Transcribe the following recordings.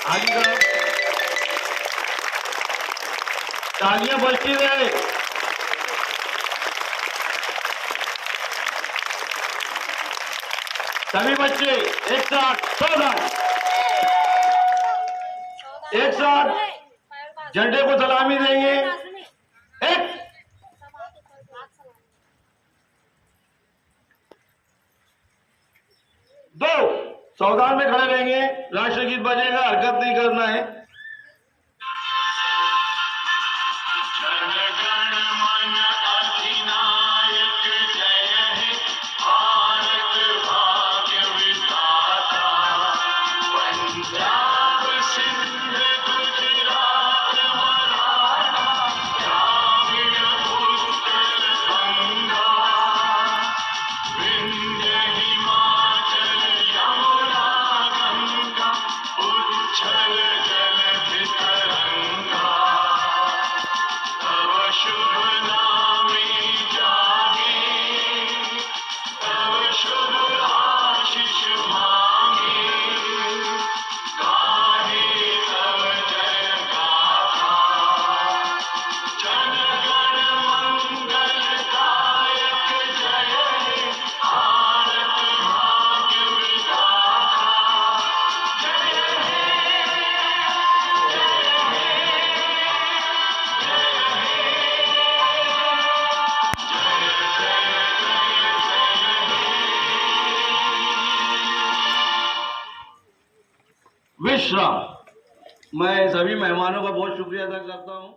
आगे करो, तालियां बजती रहे। सभी बच्चे एक साथ सावधान, एक साथ झंडे को सलामी देंगे। एक, दो, सावधान में खड़े रहेंगे। राष्ट्रगीत बजेगा, हरकत नहीं करना है। विश्राम। मैं सभी मेहमानों का बहुत शुक्रिया अदा करता हूं।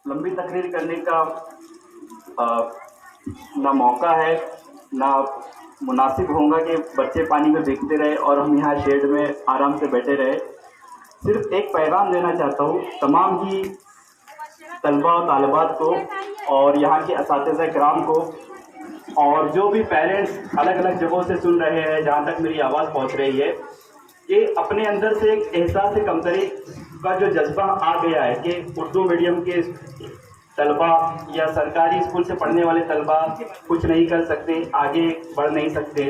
लंबी तकरीर करने का ना मौका है, ना मुनासिब होगा कि बच्चे पानी में भीगते रहे और हम यहाँ शेड में आराम से बैठे रहे। सिर्फ एक पैगाम देना चाहता हूँ तमाम ही तलबा और तालिबात को और यहाँ के असातिज़ा किराम को, और जो भी पेरेंट्स अलग अलग जगहों से सुन रहे हैं, जहाँ तक मेरी आवाज़ पहुँच रही है, कि अपने अंदर से एक एहसास कमतरी का जो जज्बा आ गया है कि उर्दू मीडियम के तलबा या सरकारी स्कूल से पढ़ने वाले तलबा कुछ नहीं कर सकते, आगे बढ़ नहीं सकते।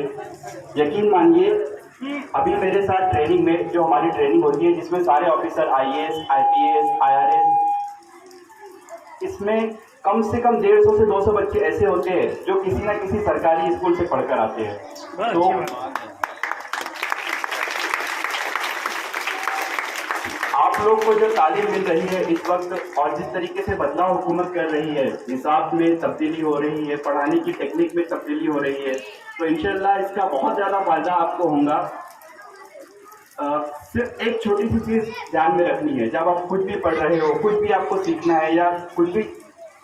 यकीन मानिए अभी मेरे साथ ट्रेनिंग में जो हमारी ट्रेनिंग होती है, जिसमें सारे ऑफिसर IAS, IPS, IRS, इसमें कम से कम 150 से 200 बच्चे ऐसे होते हैं जो किसी न किसी सरकारी स्कूल से पढ़कर आते हैं। तो आप लोग को जो तालीम मिल रही है इस वक्त, और जिस तरीके से बदलाव हुकूमत कर रही है, निसाब में तब्दीली हो रही है, पढ़ाने की टेक्निक में तब्दीली हो रही है, तो इंशाल्लाह इसका बहुत ज़्यादा फायदा आपको होगा। सिर्फ एक छोटी सी चीज़ ध्यान में रखनी है, जब आप कुछ भी पढ़ रहे हो, कुछ भी आपको सीखना है या कुछ भी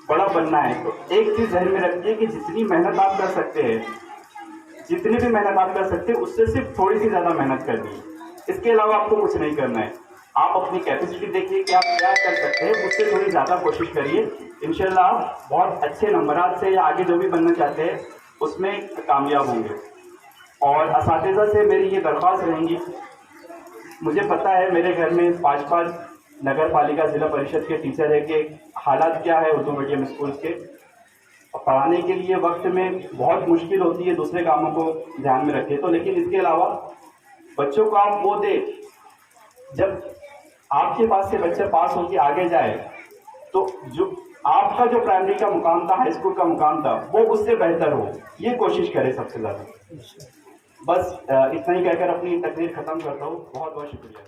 बड़ा बनना है, तो एक चीज़ ध्यान में रखिए कि जितनी मेहनत आप कर सकते हैं, जितनी भी मेहनत आप कर सकते हैं, उससे सिर्फ थोड़ी सी ज़्यादा मेहनत करनी है। इसके अलावा आपको कुछ नहीं करना है। आप अपनी कैपेसिटी देखिए कि आप क्या कर सकते हैं, उससे थोड़ी ज़्यादा कोशिश करिए। इंशाल्लाह आप बहुत अच्छे नंबरात से या आगे जो भी बनना चाहते हैं उसमें कामयाब होंगे। और असातिज़ा से मेरी ये दरख्वास्त रहेंगी, मुझे पता है मेरे घर में 5-5 नगर पालिका ज़िला परिषद के टीचर है कि हालात क्या है उर्दू मीडियम स्कूल के। पढ़ाने के लिए वक्त में बहुत मुश्किल होती है, दूसरे कामों को ध्यान में रखें तो, लेकिन इसके अलावा बच्चों को आप वो दे, जब आपके पास से बच्चा पास होकर आगे जाए तो जो आपका जो प्राइमरी का मुकाम था, हाई स्कूल का मुकाम था, वो उससे बेहतर हो, ये कोशिश करें सबसे ज़्यादा। बस इतना ही कहकर अपनी तकरीर ख़त्म करता हूँ। बहुत बहुत शुक्रिया।